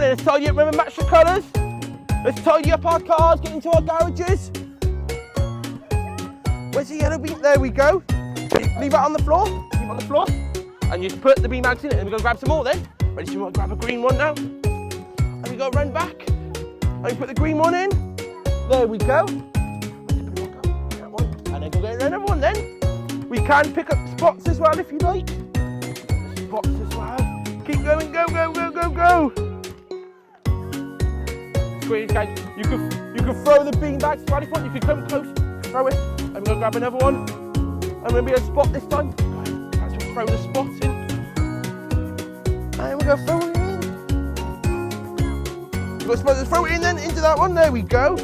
let's tidy up, remember, match the colours. Let's tidy up our cars, get into our garages. Where's the yellow bean? There we go. Leave that on the floor. Leave it on the floor. And you just put the beanbags in it, and we're going to grab some more then. Ready to grab a green one now. And we got to run back. And we put the green one in. There we go. And then go get another one then. We can pick up spots as well if you like. Spots as well. Keep going, go, go, go, go, go. Squeeze, guys. You can throw the beanbags right in front. If you come close, throw it. And we're going to grab another one. And we'll be a spot this time. Let's throw the spots in. And we're going to throw it in. We've got spots to throw it in then, into that one. There we go.